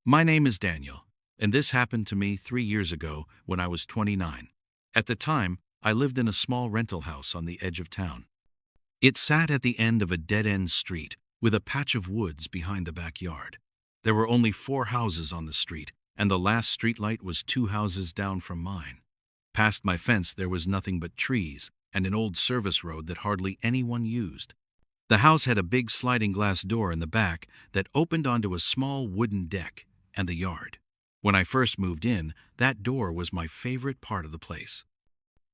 My name is Daniel, and this happened to me 3 years ago when I was 29. At the time, I lived in a small rental house on the edge of town. It sat at the end of a dead-end street with a patch of woods behind the backyard. There were only 4 houses on the street, and the last streetlight was 2 houses down from mine. Past my fence there was nothing but trees and an old service road that hardly anyone used. The house had a big sliding glass door in the back that opened onto a small wooden deck and the yard. When I first moved in, that door was my favorite part of the place.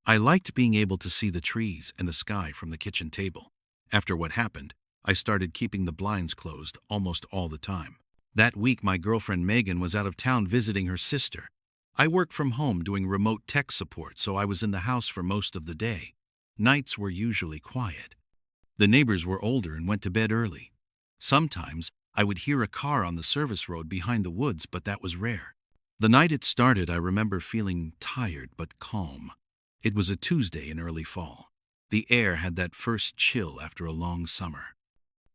I liked being able to see the trees and the sky from the kitchen table. After what happened, I started keeping the blinds closed almost all the time. That week, my girlfriend Megan was out of town visiting her sister. I work from home doing remote tech support, so I was in the house for most of the day. Nights were usually quiet. The neighbors were older and went to bed early. Sometimes I would hear a car on the service road behind the woods, but that was rare. The night it started, I remember feeling tired but calm. It was a Tuesday in early fall. The air had that first chill after a long summer.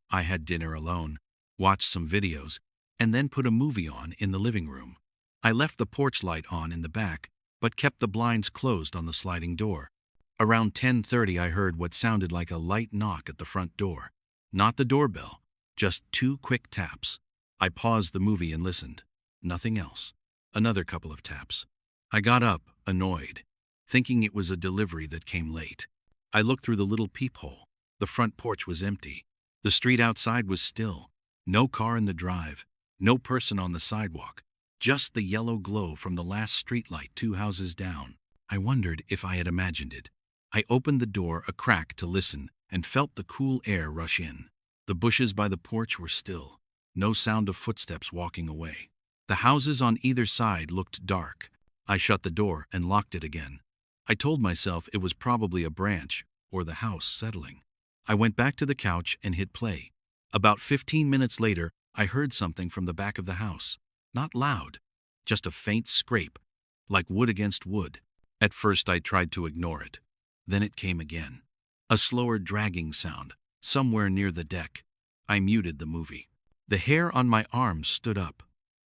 I had dinner alone, watched some videos, and then put a movie on in the living room. I left the porch light on in the back, but kept the blinds closed on the sliding door. Around 10:30 I heard what sounded like a light knock at the front door. Not the doorbell, just 2 quick taps. I paused the movie and listened. Nothing else. Another couple of taps. I got up, annoyed, thinking it was a delivery that came late. I looked through the little peephole. The front porch was empty. The street outside was still. No car in the drive. No person on the sidewalk. Just the yellow glow from the last streetlight 2 houses down. I wondered if I had imagined it. I opened the door a crack to listen and felt the cool air rush in. The bushes by the porch were still. No sound of footsteps walking away. The houses on either side looked dark. I shut the door and locked it again. I told myself it was probably a branch or the house settling. I went back to the couch and hit play. About 15 minutes later, I heard something from the back of the house. Not loud, just a faint scrape, like wood against wood. At first I tried to ignore it. Then it came again. A slower dragging sound, somewhere near the deck. I muted the movie. The hair on my arms stood up.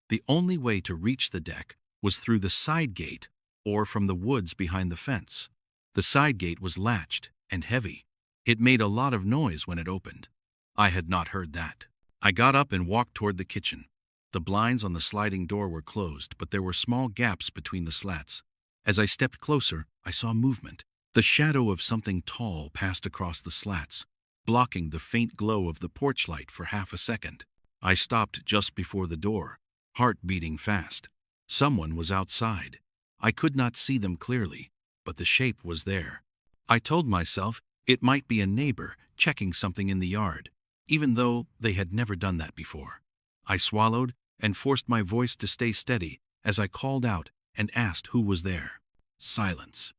The only way to reach the deck was through the side gate or from the woods behind the fence. The side gate was latched and heavy. It made a lot of noise when it opened. I had not heard that. I got up and walked toward the kitchen. The blinds on the sliding door were closed, but there were small gaps between the slats. As I stepped closer, I saw movement. The shadow of something tall passed across the slats, blocking the faint glow of the porch light for half a second. I stopped just before the door, heart beating fast. Someone was outside. I could not see them clearly, but the shape was there. I told myself it might be a neighbor checking something in the yard, even though they had never done that before. I swallowed and forced my voice to stay steady as I called out and asked who was there. Silence.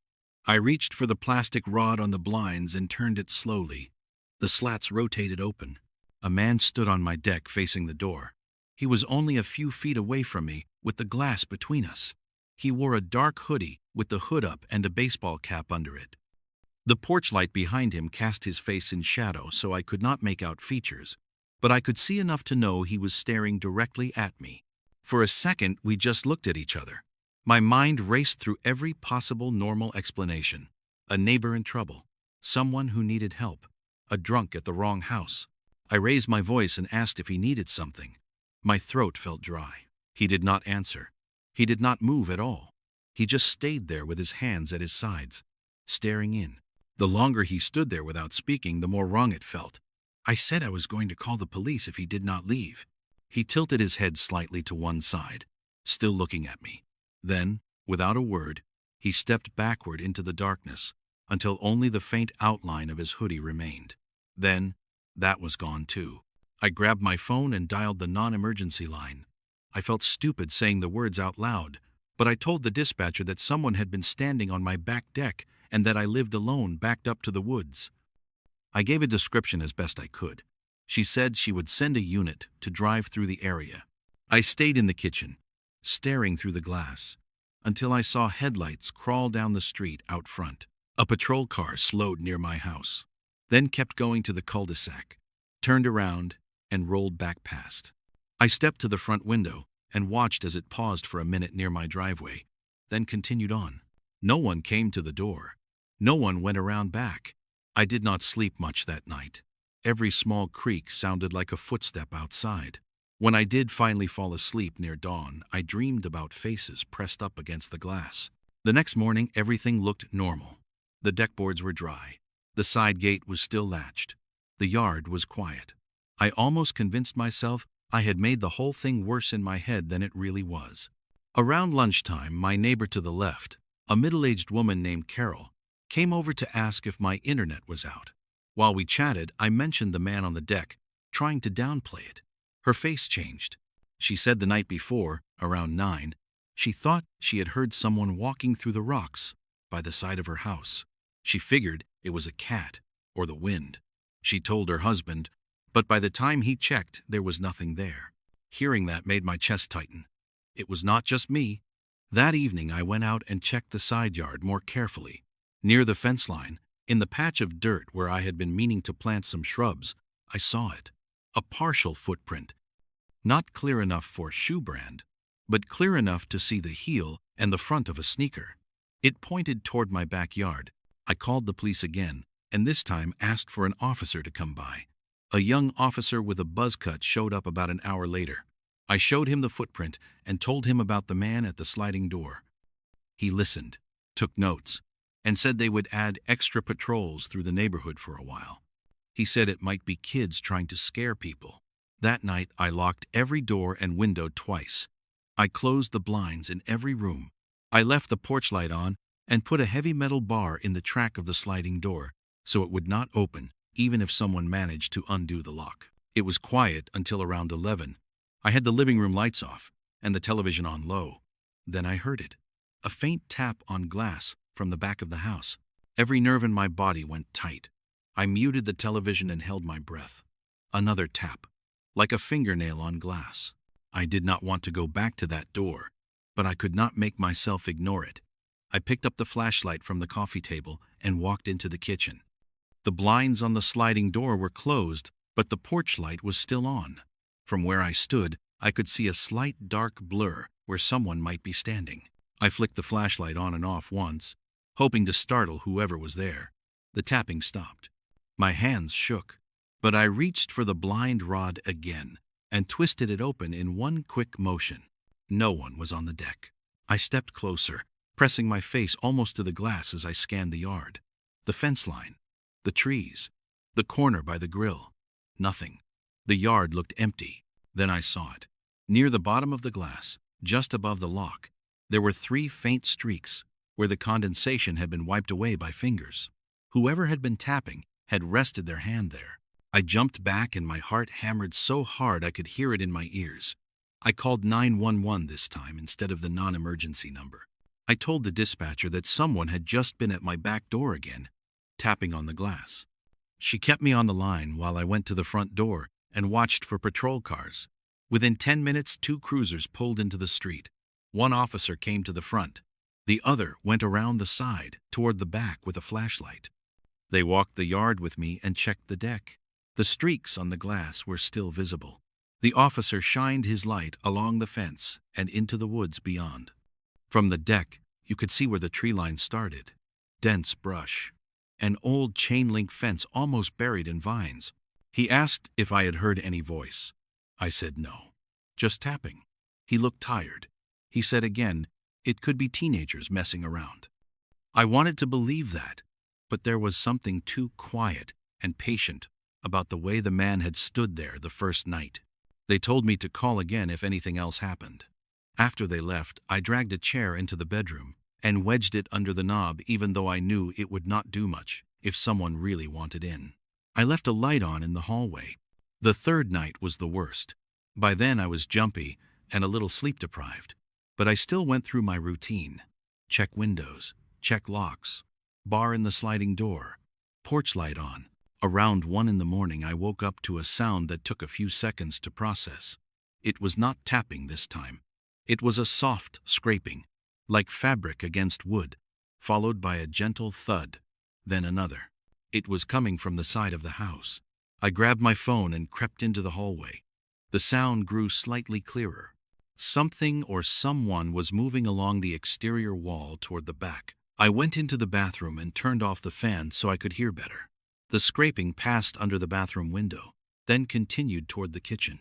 I reached for the plastic rod on the blinds and turned it slowly. The slats rotated open. A man stood on my deck facing the door. He was only a few feet away from me, with the glass between us. He wore a dark hoodie with the hood up and a baseball cap under it. The porch light behind him cast his face in shadow, so I could not make out features, but I could see enough to know he was staring directly at me. For a second, we just looked at each other. My mind raced through every possible normal explanation. A neighbor in trouble. Someone who needed help. A drunk at the wrong house. I raised my voice and asked if he needed something. My throat felt dry. He did not answer. He did not move at all. He just stayed there with his hands at his sides, staring in. The longer he stood there without speaking, the more wrong it felt. I said I was going to call the police if he did not leave. He tilted his head slightly to one side, still looking at me. Then, without a word, he stepped backward into the darkness until only the faint outline of his hoodie remained. Then, that was gone too. I grabbed my phone and dialed the non-emergency line. I felt stupid saying the words out loud, but I told the dispatcher that someone had been standing on my back deck and that I lived alone backed up to the woods. I gave a description as best I could. She said she would send a unit to drive through the area. I stayed in the kitchen, staring through the glass, until I saw headlights crawl down the street out front. A patrol car slowed near my house, then kept going to the cul-de-sac, turned around, and rolled back past. I stepped to the front window, and watched as it paused for a minute near my driveway, then continued on. No one came to the door. No one went around back. I did not sleep much that night. Every small creak sounded like a footstep outside. When I did finally fall asleep near dawn, I dreamed about faces pressed up against the glass. The next morning, everything looked normal. The deckboards were dry. The side gate was still latched. The yard was quiet. I almost convinced myself I had made the whole thing worse in my head than it really was. Around lunchtime, my neighbor to the left, a middle-aged woman named Carol, came over to ask if my internet was out. While we chatted, I mentioned the man on the deck, trying to downplay it. Her face changed. She said the night before, around 9, she thought she had heard someone walking through the rocks by the side of her house. She figured it was a cat or the wind. She told her husband, but by the time he checked, there was nothing there. Hearing that made my chest tighten. It was not just me. That evening I went out and checked the side yard more carefully. Near the fence line, in the patch of dirt where I had been meaning to plant some shrubs, I saw it. A partial footprint. Not clear enough for shoe brand, but clear enough to see the heel and the front of a sneaker. It pointed toward my backyard. I called the police again, and this time asked for an officer to come by. A young officer with a buzz cut showed up about an hour later. I showed him the footprint and told him about the man at the sliding door. He listened, took notes, and said they would add extra patrols through the neighborhood for a while. He said it might be kids trying to scare people. That night, I locked every door and window twice. I closed the blinds in every room. I left the porch light on and put a heavy metal bar in the track of the sliding door so it would not open, even if someone managed to undo the lock. It was quiet until around 11. I had the living room lights off and the television on low. Then I heard it. A faint tap on glass from the back of the house. Every nerve in my body went tight. I muted the television and held my breath. Another tap, like a fingernail on glass. I did not want to go back to that door, but I could not make myself ignore it. I picked up the flashlight from the coffee table and walked into the kitchen. The blinds on the sliding door were closed, but the porch light was still on. From where I stood, I could see a slight dark blur where someone might be standing. I flicked the flashlight on and off once, hoping to startle whoever was there. The tapping stopped. My hands shook, but I reached for the blind rod again and twisted it open in one quick motion. No one was on the deck. I stepped closer, pressing my face almost to the glass as I scanned the yard. The fence line, the trees, the corner by the grill. Nothing. The yard looked empty. Then I saw it. Near the bottom of the glass, just above the lock, there were 3 faint streaks where the condensation had been wiped away by fingers. Whoever had been tapping had rested their hand there. I jumped back and my heart hammered so hard I could hear it in my ears. I called 911 this time instead of the non-emergency number. I told the dispatcher that someone had just been at my back door again, tapping on the glass. She kept me on the line while I went to the front door and watched for patrol cars. Within 10 minutes, 2 cruisers pulled into the street. One officer came to the front. The other went around the side, toward the back with a flashlight. They walked the yard with me and checked the deck. The streaks on the glass were still visible. The officer shined his light along the fence and into the woods beyond. From the deck, you could see where the tree line started. Dense brush. An old chain-link fence almost buried in vines. He asked if I had heard any voice. I said no. Just tapping. He looked tired. He said again, it could be teenagers messing around. I wanted to believe that, but there was something too quiet and patient about the way the man had stood there the first night. They told me to call again if anything else happened. After they left, I dragged a chair into the bedroom and wedged it under the knob even though I knew it would not do much if someone really wanted in. I left a light on in the hallway. The third night was the worst. By then I was jumpy and a little sleep-deprived, but I still went through my routine. Check windows, check locks, bar in the sliding door, porch light on. Around 1 in the morning I woke up to a sound that took a few seconds to process. It was not tapping this time. It was a soft scraping, like fabric against wood, followed by a gentle thud, then another. It was coming from the side of the house. I grabbed my phone and crept into the hallway. The sound grew slightly clearer. Something or someone was moving along the exterior wall toward the back. I went into the bathroom and turned off the fan so I could hear better. The scraping passed under the bathroom window, then continued toward the kitchen.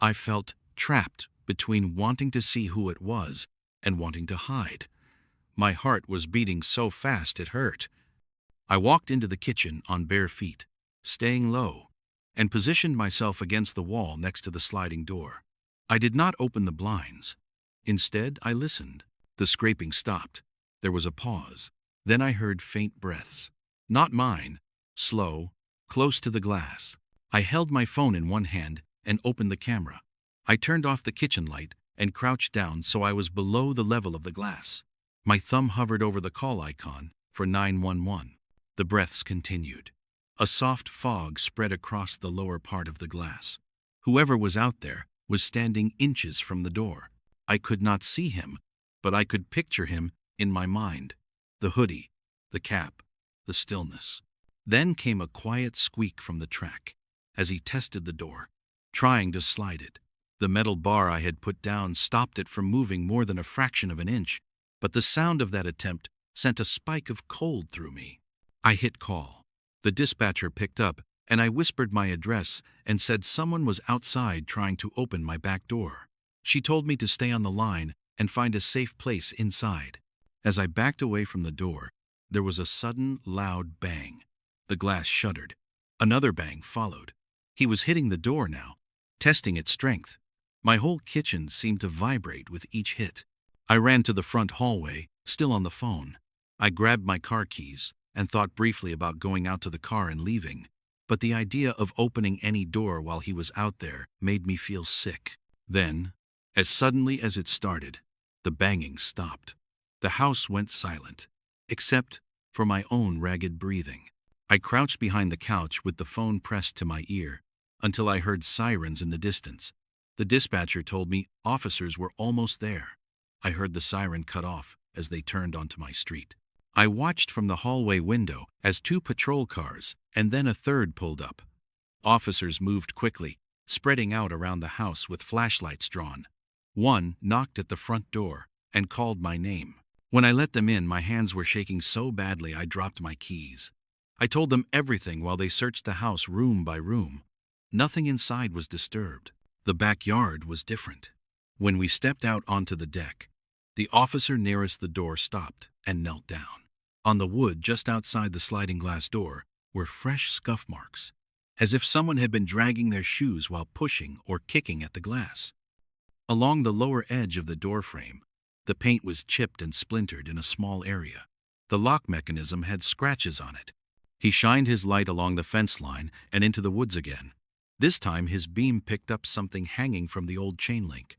I felt trapped between wanting to see who it was and wanting to hide. My heart was beating so fast it hurt. I walked into the kitchen on bare feet, staying low, and positioned myself against the wall next to the sliding door. I did not open the blinds. Instead, I listened. The scraping stopped. There was a pause. Then I heard faint breaths. Not mine. Slow, close to the glass. I held my phone in one hand and opened the camera. I turned off the kitchen light and crouched down so I was below the level of the glass. My thumb hovered over the call icon for 911. The breaths continued. A soft fog spread across the lower part of the glass. Whoever was out there was standing inches from the door. I could not see him, but I could picture him in my mind. The hoodie, the cap, the stillness. Then came a quiet squeak from the track as he tested the door, trying to slide it. The metal bar I had put down stopped it from moving more than a fraction of an inch, but the sound of that attempt sent a spike of cold through me. I hit call. The dispatcher picked up, and I whispered my address and said someone was outside trying to open my back door. She told me to stay on the line and find a safe place inside. As I backed away from the door, there was a sudden, loud bang. The glass shuddered. Another bang followed. He was hitting the door now, testing its strength. My whole kitchen seemed to vibrate with each hit. I ran to the front hallway, still on the phone. I grabbed my car keys and thought briefly about going out to the car and leaving, but the idea of opening any door while he was out there made me feel sick. Then, as suddenly as it started, the banging stopped. The house went silent, except for my own ragged breathing. I crouched behind the couch with the phone pressed to my ear until I heard sirens in the distance. The dispatcher told me officers were almost there. I heard the siren cut off as they turned onto my street. I watched from the hallway window as 2 patrol cars and then a third pulled up. Officers moved quickly, spreading out around the house with flashlights drawn. One knocked at the front door and called my name. When I let them in, my hands were shaking so badly I dropped my keys. I told them everything while they searched the house room by room. Nothing inside was disturbed. The backyard was different. When we stepped out onto the deck, the officer nearest the door stopped and knelt down. On the wood just outside the sliding glass door were fresh scuff marks, as if someone had been dragging their shoes while pushing or kicking at the glass. Along the lower edge of the door frame, the paint was chipped and splintered in a small area. The lock mechanism had scratches on it. He shined his light along the fence line and into the woods again. This time his beam picked up something hanging from the old chain link.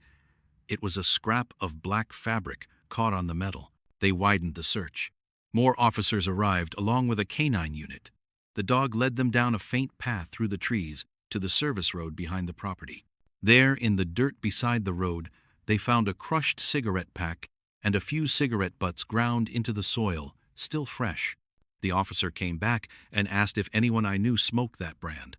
It was a scrap of black fabric caught on the metal. They widened the search. More officers arrived along with a canine unit. The dog led them down a faint path through the trees to the service road behind the property. There, in the dirt beside the road, they found a crushed cigarette pack and a few cigarette butts ground into the soil, still fresh. The officer came back and asked if anyone I knew smoked that brand.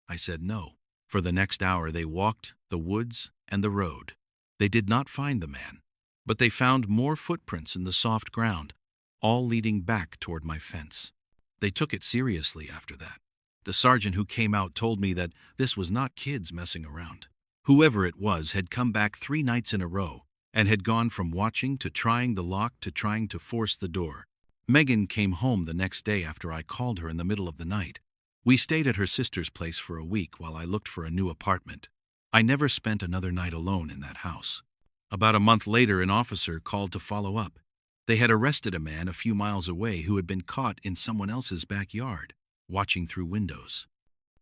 I said no. For the next hour they walked the woods and the road. They did not find the man, but they found more footprints in the soft ground, all leading back toward my fence. They took it seriously after that. The sergeant who came out told me that this was not kids messing around. Whoever it was had come back 3 nights in a row and had gone from watching to trying the lock to trying to force the door. Megan came home the next day after I called her in the middle of the night. We stayed at her sister's place for a week while I looked for a new apartment. I never spent another night alone in that house. About a month later, an officer called to follow up. They had arrested a man a few miles away who had been caught in someone else's backyard, watching through windows.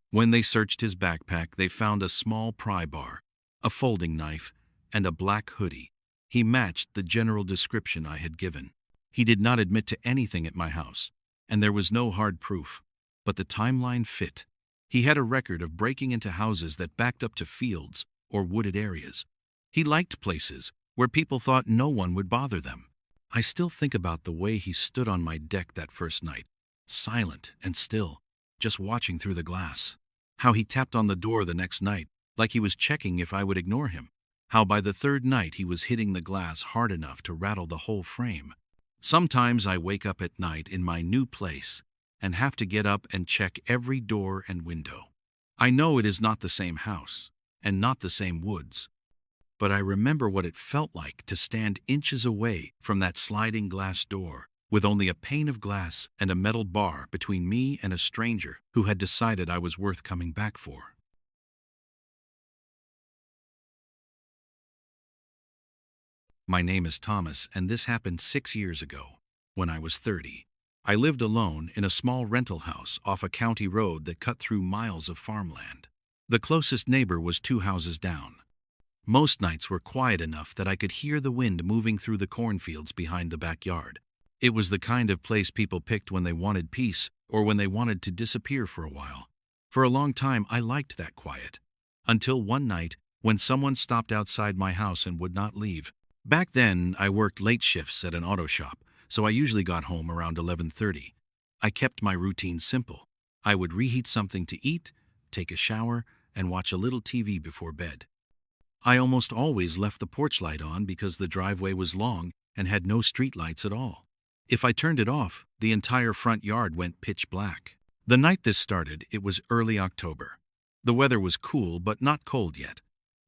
When they searched his backpack, they found a small pry bar, a folding knife, and a black hoodie. He matched the general description I had given. He did not admit to anything at my house, and there was no hard proof, but the timeline fit. He had a record of breaking into houses that backed up to fields or wooded areas. He liked places where people thought no one would bother them. I still think about the way he stood on my deck that first night, silent and still, just watching through the glass. How he tapped on the door the next night, like he was checking if I would ignore him. How by the third night he was hitting the glass hard enough to rattle the whole frame. Sometimes I wake up at night in my new place and have to get up and check every door and window. I know it is not the same house and not the same woods, but I remember what it felt like to stand inches away from that sliding glass door with only a pane of glass and a metal bar between me and a stranger who had decided I was worth coming back for. My name is Thomas, and this happened 6 years ago, when I was 30. I lived alone in a small rental house off a county road that cut through miles of farmland. The closest neighbor was 2 houses down. Most nights were quiet enough that I could hear the wind moving through the cornfields behind the backyard. It was the kind of place people picked when they wanted peace or when they wanted to disappear for a while. For a long time, I liked that quiet. Until one night, when someone stopped outside my house and would not leave. Back then, I worked late shifts at an auto shop, so I usually got home around 11:30. I kept my routine simple. I would reheat something to eat, take a shower, and watch a little TV before bed. I almost always left the porch light on because the driveway was long and had no street lights at all. If I turned it off, the entire front yard went pitch black. The night this started, it was early October. The weather was cool but not cold yet.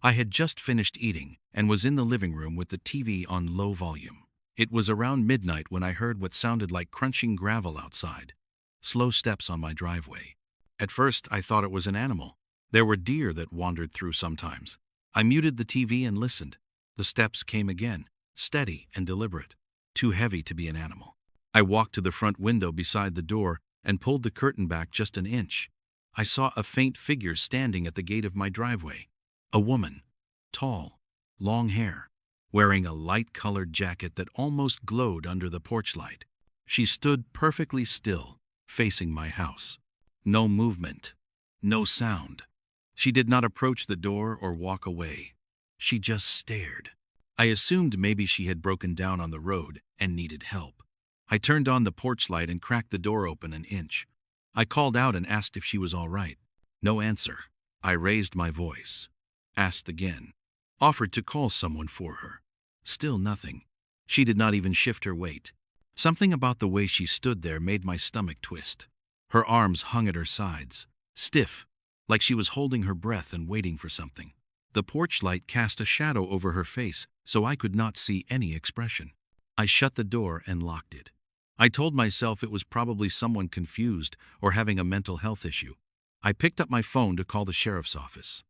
I had just finished eating and was in the living room with the TV on low volume. It was around midnight when I heard what sounded like crunching gravel outside. Slow steps on my driveway. At first, I thought it was an animal. There were deer that wandered through sometimes. I muted the TV and listened. The steps came again, steady and deliberate. Too heavy to be an animal. I walked to the front window beside the door and pulled the curtain back just an inch. I saw a faint figure standing at the gate of my driveway. A woman, tall, long hair, wearing a light-colored jacket that almost glowed under the porch light. She stood perfectly still, facing my house. No movement, no sound. She did not approach the door or walk away. She just stared. I assumed maybe she had broken down on the road and needed help. I turned on the porch light and cracked the door open an inch. I called out and asked if she was all right. No answer. I raised my voice. Asked again. Offered to call someone for her. Still nothing. She did not even shift her weight. Something about the way she stood there made my stomach twist. Her arms hung at her sides, stiff, like she was holding her breath and waiting for something. The porch light cast a shadow over her face, so I could not see any expression. I shut the door and locked it. I told myself it was probably someone confused or having a mental health issue. I picked up my phone to call the sheriff's office.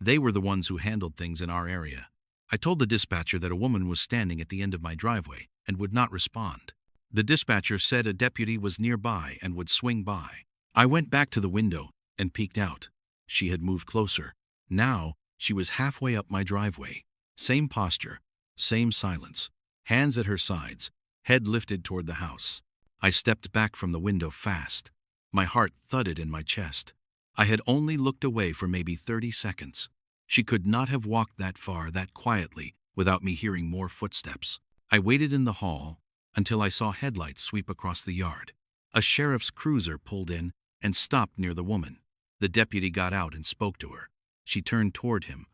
They were the ones who handled things in our area. I told the dispatcher that a woman was standing at the end of my driveway and would not respond. The dispatcher said a deputy was nearby and would swing by. I went back to the window and peeked out. She had moved closer. Now, she was halfway up my driveway. Same posture, same silence, hands at her sides, head lifted toward the house. I stepped back from the window fast. My heart thudded in my chest. I had only looked away for maybe 30 seconds. She could not have walked that far that quietly without me hearing more footsteps. I waited in the hall until I saw headlights sweep across the yard. A sheriff's cruiser pulled in and stopped near the woman. The deputy got out and spoke to her. She turned toward him.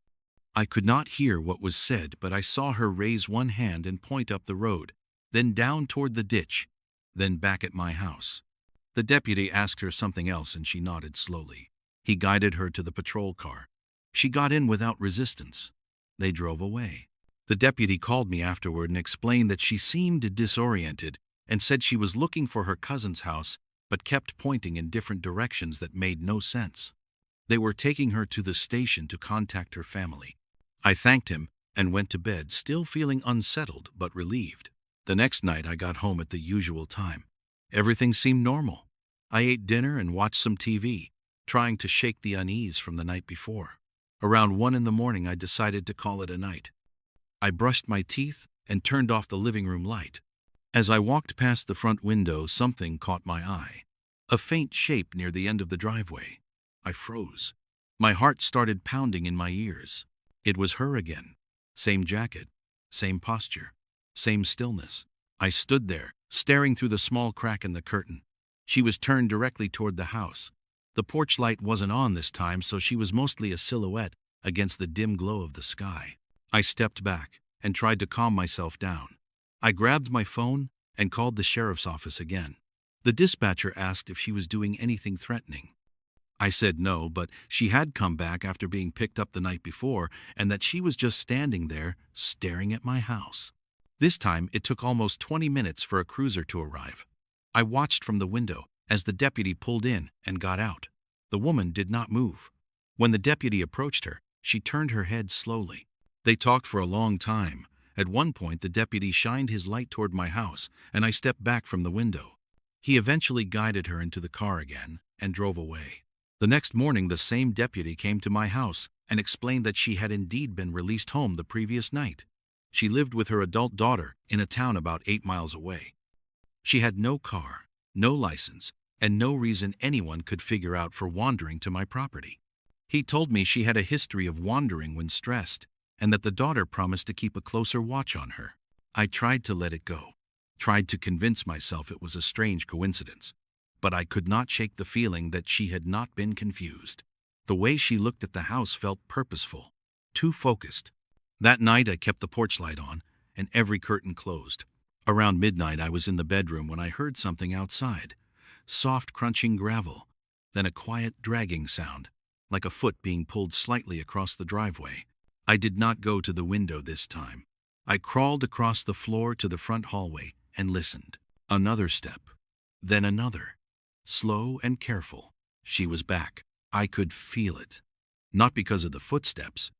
I could not hear what was said, but I saw her raise one hand and point up the road, then down toward the ditch, then back at my house. The deputy asked her something else and she nodded slowly. He guided her to the patrol car. She got in without resistance. They drove away. The deputy called me afterward and explained that she seemed disoriented and said she was looking for her cousin's house but kept pointing in different directions that made no sense. They were taking her to the station to contact her family. I thanked him and went to bed, still feeling unsettled but relieved. The next night I got home at the usual time. Everything seemed normal. I ate dinner and watched some TV, trying to shake the unease from the night before. Around 1 in the morning I decided to call it a night. I brushed my teeth and turned off the living room light. As I walked past the front window, something caught my eye. A faint shape near the end of the driveway. I froze. My heart started pounding in my ears. It was her again. Same jacket, same posture, same stillness. I stood there, staring through the small crack in the curtain. She was turned directly toward the house. The porch light wasn't on this time, so she was mostly a silhouette against the dim glow of the sky. I stepped back and tried to calm myself down. I grabbed my phone and called the sheriff's office again. The dispatcher asked if she was doing anything threatening. I said no, but she had come back after being picked up the night before and that she was just standing there staring at my house. This time, it took almost 20 minutes for a cruiser to arrive. I watched from the window as the deputy pulled in and got out. The woman did not move. When the deputy approached her, she turned her head slowly. They talked for a long time. At one point, the deputy shined his light toward my house, and I stepped back from the window. He eventually guided her into the car again and drove away. The next morning, the same deputy came to my house and explained that she had indeed been released home the previous night. She lived with her adult daughter in a town about 8 miles away. She had no car, no license, and no reason anyone could figure out for wandering to my property. He told me she had a history of wandering when stressed, and that the daughter promised to keep a closer watch on her. I tried to let it go, tried to convince myself it was a strange coincidence, but I could not shake the feeling that she had not been confused. The way she looked at the house felt purposeful, too focused. That night I kept the porch light on and every curtain closed. Around midnight I was in the bedroom when I heard something outside. Soft crunching gravel, then a quiet dragging sound, like a foot being pulled slightly across the driveway. I did not go to the window this time. I crawled across the floor to the front hallway and listened. Another step, then another. Slow and careful. She was back. I could feel it. Not because of the footsteps,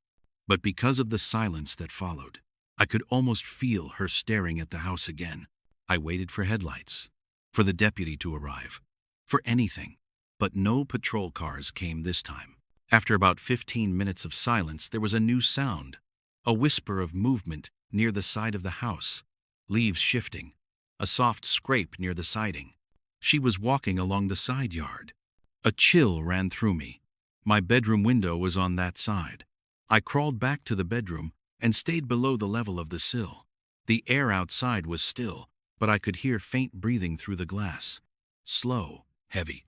but because of the silence that followed. I could almost feel her staring at the house again. I waited for headlights, for the deputy to arrive, for anything. But no patrol cars came this time. After about 15 minutes of silence, there was a new sound, a whisper of movement near the side of the house, leaves shifting, a soft scrape near the siding. She was walking along the side yard. A chill ran through me. My bedroom window was on that side. I crawled back to the bedroom and stayed below the level of the sill. The air outside was still, but I could hear faint breathing through the glass. Slow, heavy,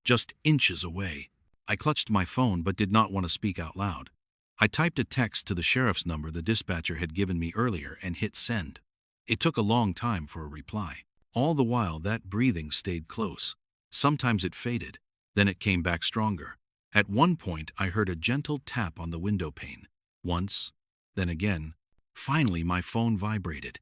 just inches away. I clutched my phone but did not want to speak out loud. I typed a text to the sheriff's number the dispatcher had given me earlier and hit send. It took a long time for a reply. All the while, that breathing stayed close. Sometimes it faded, then it came back stronger. At one point, I heard a gentle tap on the window pane. Once, then again. Finally, my phone vibrated.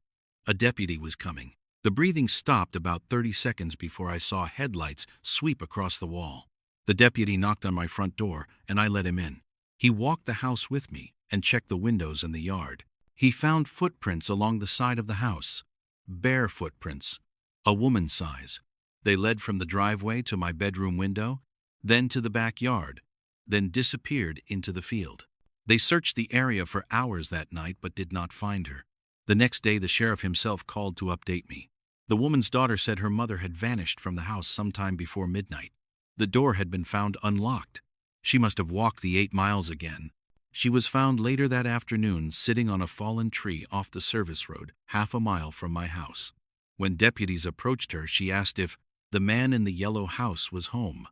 A deputy was coming. The breathing stopped about 30 seconds before I saw headlights sweep across the wall. The deputy knocked on my front door, and I let him in. He walked the house with me and checked the windows and the yard. He found footprints along the side of the house. Bare footprints, a woman's size. They led from the driveway to my bedroom window, then to the backyard, then disappeared into the field. They searched the area for hours that night but did not find her. The next day, the sheriff himself called to update me. The woman's daughter said her mother had vanished from the house sometime before midnight. The door had been found unlocked. She must have walked the 8 miles again. She was found later that afternoon sitting on a fallen tree off the service road, half a mile from my house. When deputies approached her, she asked if the man in the yellow house was home.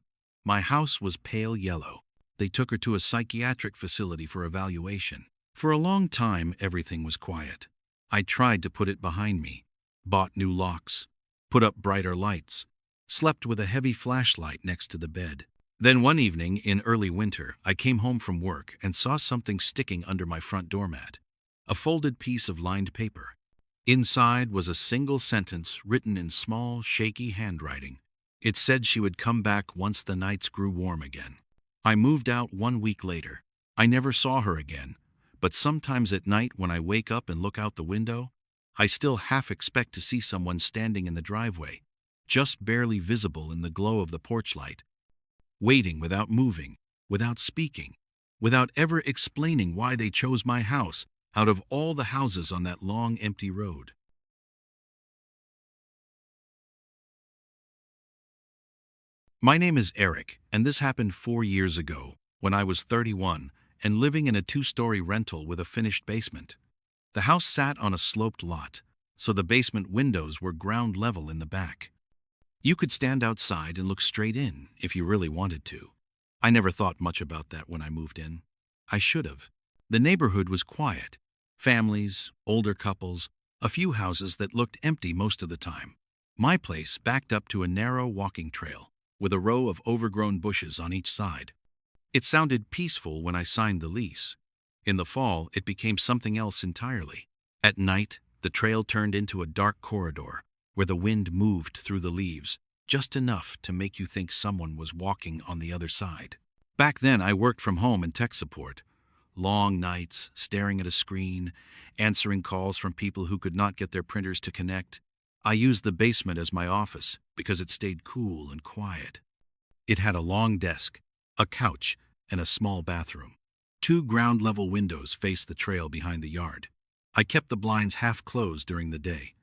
My house was pale yellow. They took her to a psychiatric facility for evaluation. For a long time, everything was quiet. I tried to put it behind me, bought new locks, put up brighter lights, slept with a heavy flashlight next to the bed. Then one evening in early winter, I came home from work and saw something sticking under my front doormat. A folded piece of lined paper. Inside was a single sentence written in small, shaky handwriting. It said she would come back once the nights grew warm again. I moved out 1 week later. I never saw her again, but sometimes at night when I wake up and look out the window, I still half expect to see someone standing in the driveway, just barely visible in the glow of the porch light, waiting without moving, without speaking, without ever explaining why they chose my house out of all the houses on that long, empty road. My name is Eric, and this happened 4 years ago, when I was 31 and living in a 2-story rental with a finished basement. The house sat on a sloped lot, so the basement windows were ground level in the back. You could stand outside and look straight in if you really wanted to. I never thought much about that when I moved in. I should have. The neighborhood was quiet. Families, older couples, a few houses that looked empty most of the time. My place backed up to a narrow walking trail with a row of overgrown bushes on each side. It sounded peaceful when I signed the lease. In the fall, it became something else entirely. At night, the trail turned into a dark corridor where the wind moved through the leaves, just enough to make you think someone was walking on the other side. Back then, I worked from home in tech support. Long nights, staring at a screen, answering calls from people who could not get their printers to connect. I used the basement as my office because it stayed cool and quiet. It had a long desk, a couch, and a small bathroom. Two ground-level windows faced the trail behind the yard. I kept the blinds half closed during the day.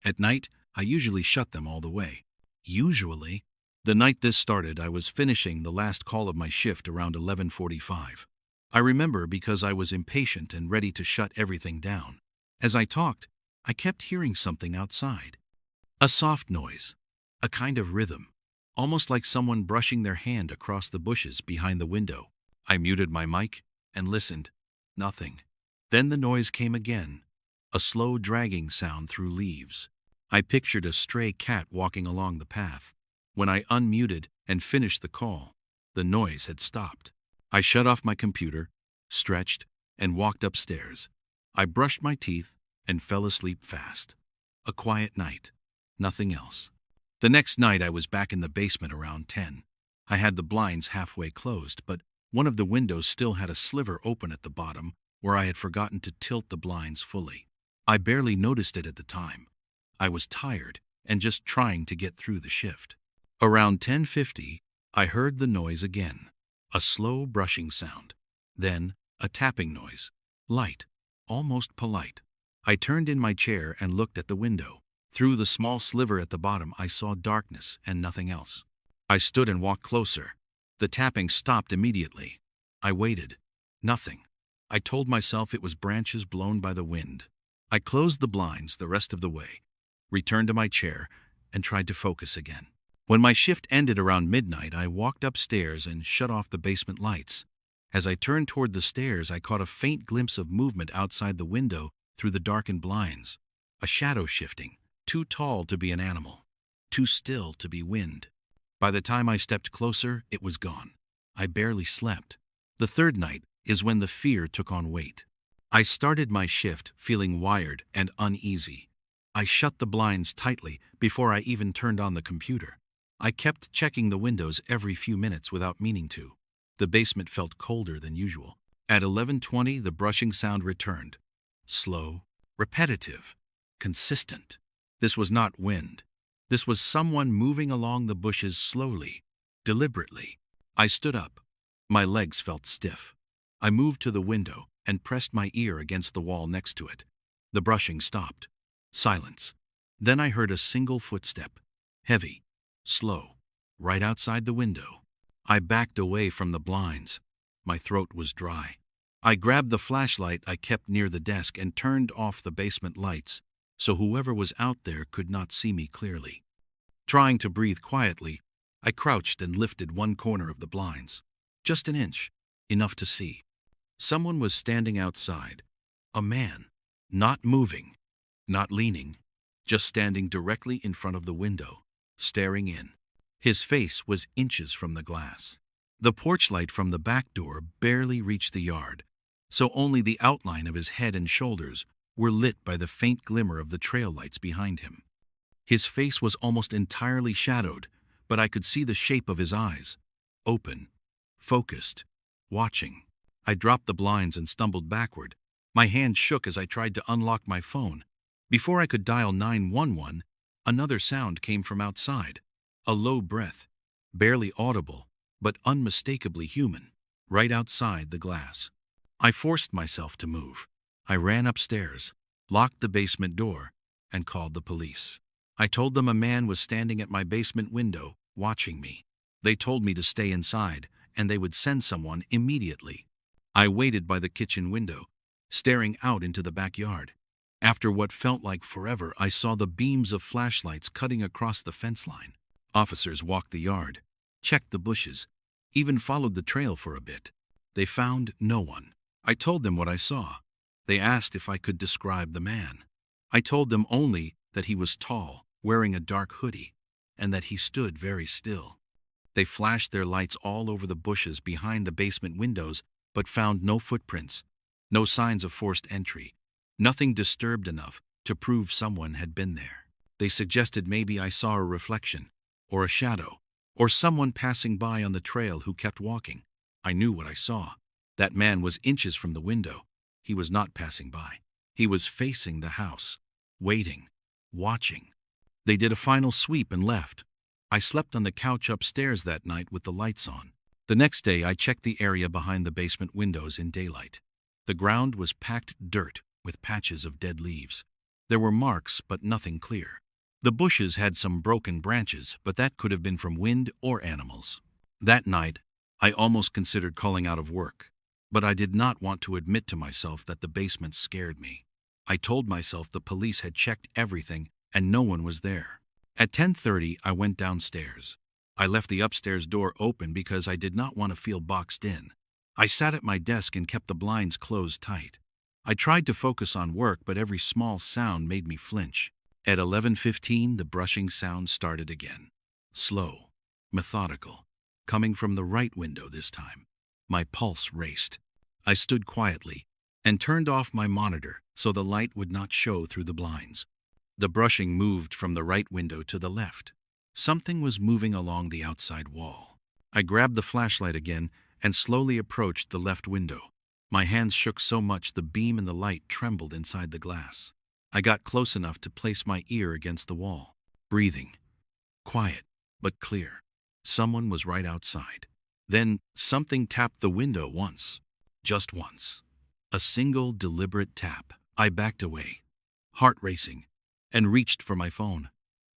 At night, I usually shut them all the way. Usually, the night this started, I was finishing the last call of my shift around 11:45. I remember because I was impatient and ready to shut everything down. As I talked, I kept hearing something outside. A soft noise, a kind of rhythm, almost like someone brushing their hand across the bushes behind the window. I muted my mic and listened. Nothing. Then the noise came again, a slow dragging sound through leaves. I pictured a stray cat walking along the path. When I unmuted and finished the call, the noise had stopped. I shut off my computer, stretched, and walked upstairs. I brushed my teeth and fell asleep fast. A quiet night. Nothing else. The next night I was back in the basement around 10. I had the blinds halfway closed, but one of the windows still had a sliver open at the bottom where I had forgotten to tilt the blinds fully. I barely noticed it at the time. I was tired and just trying to get through the shift. Around 10:50, I heard the noise again. A slow brushing sound. Then a tapping noise. Light, almost polite. I turned in my chair and looked at the window. Through the small sliver at the bottom, I saw darkness and nothing else. I stood and walked closer. The tapping stopped immediately. I waited. Nothing. I told myself it was branches blown by the wind. I closed the blinds the rest of the way, returned to my chair, and tried to focus again. When my shift ended around midnight, I walked upstairs and shut off the basement lights. As I turned toward the stairs, I caught a faint glimpse of movement outside the window through the darkened blinds. A shadow shifting. Too tall to be an animal, too still to be wind. By the time I stepped closer, it was gone. I barely slept. The third night is when the fear took on weight. I started my shift feeling wired and uneasy. I shut the blinds tightly before I even turned on the computer. I kept checking the windows every few minutes without meaning to. The basement felt colder than usual. At 11:20, the brushing sound returned. Slow, repetitive, consistent. This was not wind. This was someone moving along the bushes slowly, deliberately. I stood up. My legs felt stiff. I moved to the window and pressed my ear against the wall next to it. The brushing stopped. Silence. Then I heard a single footstep. Heavy, slow, right outside the window. I backed away from the blinds. My throat was dry. I grabbed the flashlight I kept near the desk and turned off the basement lights, so whoever was out there could not see me clearly. Trying to breathe quietly, I crouched and lifted one corner of the blinds. Just an inch, enough to see. Someone was standing outside. A man. Not moving, not leaning, just standing directly in front of the window, staring in. His face was inches from the glass. The porch light from the back door barely reached the yard, so only the outline of his head and shoulders were lit by the faint glimmer of the trail lights behind him. His face was almost entirely shadowed, but I could see the shape of his eyes. Open, focused, watching. I dropped the blinds and stumbled backward. My hand shook as I tried to unlock my phone. Before I could dial 911, another sound came from outside. A low breath, barely audible, but unmistakably human, right outside the glass. I forced myself to move. I ran upstairs, locked the basement door, and called the police. I told them a man was standing at my basement window, watching me. They told me to stay inside, and they would send someone immediately. I waited by the kitchen window, staring out into the backyard. After what felt like forever, I saw the beams of flashlights cutting across the fence line. Officers walked the yard, checked the bushes, even followed the trail for a bit. They found no one. I told them what I saw. They asked if I could describe the man. I told them only that he was tall, wearing a dark hoodie, and that he stood very still. They flashed their lights all over the bushes behind the basement windows, but found no footprints, no signs of forced entry, nothing disturbed enough to prove someone had been there. They suggested maybe I saw a reflection, or a shadow, or someone passing by on the trail who kept walking. I knew what I saw. That man was inches from the window. He was not passing by. He was facing the house, waiting, watching. They did a final sweep and left. I slept on the couch upstairs that night with the lights on. The next day I checked the area behind the basement windows in daylight. The ground was packed dirt with patches of dead leaves. There were marks, but nothing clear. The bushes had some broken branches, but that could have been from wind or animals. That night, I almost considered calling out of work, but I did not want to admit to myself that the basement scared me. I told myself the police had checked everything and no one was there. At 10:30, I went downstairs. I left the upstairs door open because I did not want to feel boxed in. I sat at my desk and kept the blinds closed tight. I tried to focus on work, but every small sound made me flinch. At 11:15, the brushing sound started again. Slow, methodical, coming from the right window this time. My pulse raced. I stood quietly and turned off my monitor so the light would not show through the blinds. The brushing moved from the right window to the left. Something was moving along the outside wall. I grabbed the flashlight again and slowly approached the left window. My hands shook so much the beam and the light trembled inside the glass. I got close enough to place my ear against the wall. Breathing. Quiet, but clear. Someone was right outside. Then something tapped the window once. Just once. A single deliberate tap. I backed away, heart racing, and reached for my phone.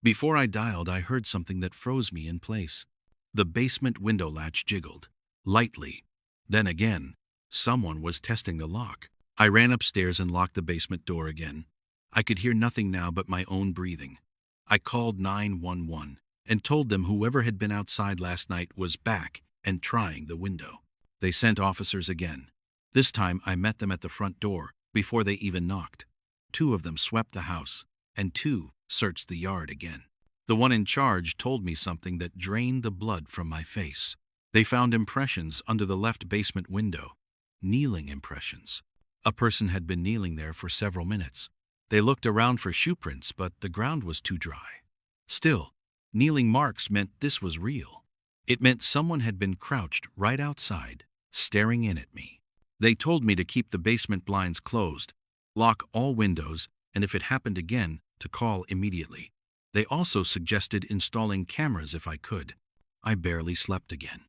Before I dialed, I heard something that froze me in place. The basement window latch jiggled, lightly. Then again, someone was testing the lock. I ran upstairs and locked the basement door again. I could hear nothing now but my own breathing. I called 911 and told them whoever had been outside last night was back and trying the window. They sent officers again. This time I met them at the front door before they even knocked. 2 of them swept the house, and 2 searched the yard again. The one in charge told me something that drained the blood from my face. They found impressions under the left basement window, kneeling impressions. A person had been kneeling there for several minutes. They looked around for shoe prints, but the ground was too dry. Still, kneeling marks meant this was real. It meant someone had been crouched right outside, staring in at me. They told me to keep the basement blinds closed, lock all windows, and if it happened again, to call immediately. They also suggested installing cameras if I could. I barely slept again.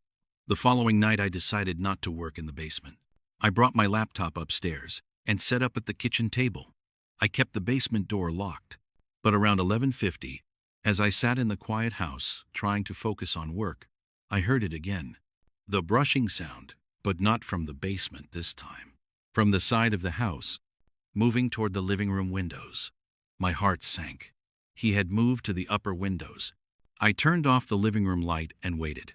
The following night I decided not to work in the basement. I brought my laptop upstairs and set up at the kitchen table. I kept the basement door locked, but around 11:50, as I sat in the quiet house trying to focus on work, I heard it again. The brushing sound, but not from the basement this time. From the side of the house, moving toward the living room windows. My heart sank. He had moved to the upper windows. I turned off the living room light and waited.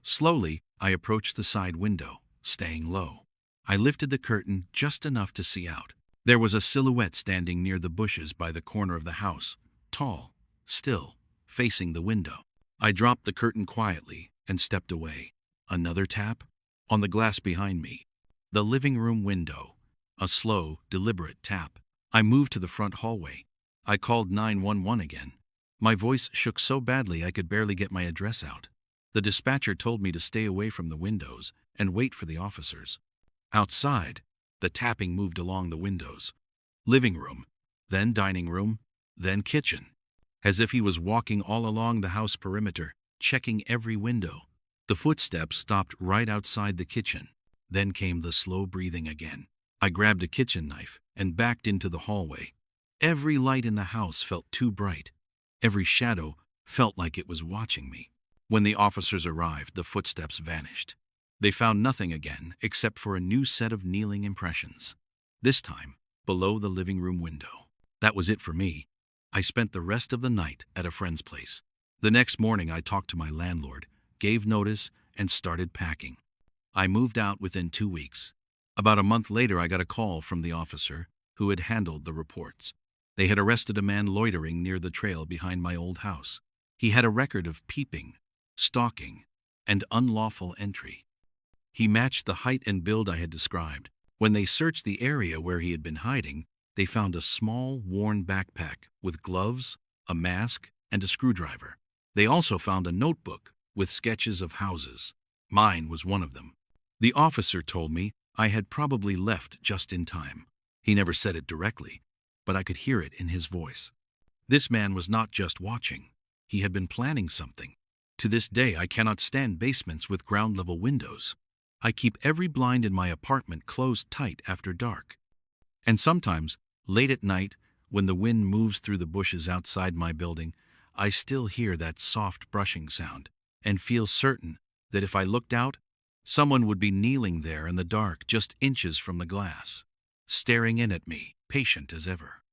Slowly, I approached the side window, staying low. I lifted the curtain just enough to see out. There was a silhouette standing near the bushes by the corner of the house, tall, still, facing the window. I dropped the curtain quietly and stepped away. Another tap on the glass behind me. The living room window. A slow, deliberate tap. I moved to the front hallway. I called 911 again. My voice shook so badly I could barely get my address out. The dispatcher told me to stay away from the windows and wait for the officers. Outside, the tapping moved along the windows. Living room, then dining room, then kitchen. As if he was walking all along the house perimeter, checking every window. The footsteps stopped right outside the kitchen. Then came the slow breathing again. I grabbed a kitchen knife and backed into the hallway. Every light in the house felt too bright. Every shadow felt like it was watching me. When the officers arrived, the footsteps vanished. They found nothing again except for a new set of kneeling impressions. This time, below the living room window. That was it for me. I spent the rest of the night at a friend's place. The next morning I talked to my landlord, gave notice, and started packing. I moved out within 2 weeks. About a month later I got a call from the officer who had handled the reports. They had arrested a man loitering near the trail behind my old house. He had a record of peeping, stalking, and unlawful entry. He matched the height and build I had described. When they searched the area where he had been hiding, they found a small, worn backpack with gloves, a mask, and a screwdriver. They also found a notebook with sketches of houses. Mine was one of them. The officer told me I had probably left just in time. He never said it directly, but I could hear it in his voice. This man was not just watching. He had been planning something. To this day, I cannot stand basements with ground-level windows. I keep every blind in my apartment closed tight after dark. And sometimes, late at night, when the wind moves through the bushes outside my building, I still hear that soft brushing sound and feel certain that if I looked out, someone would be kneeling there in the dark just inches from the glass, staring in at me, patient as ever.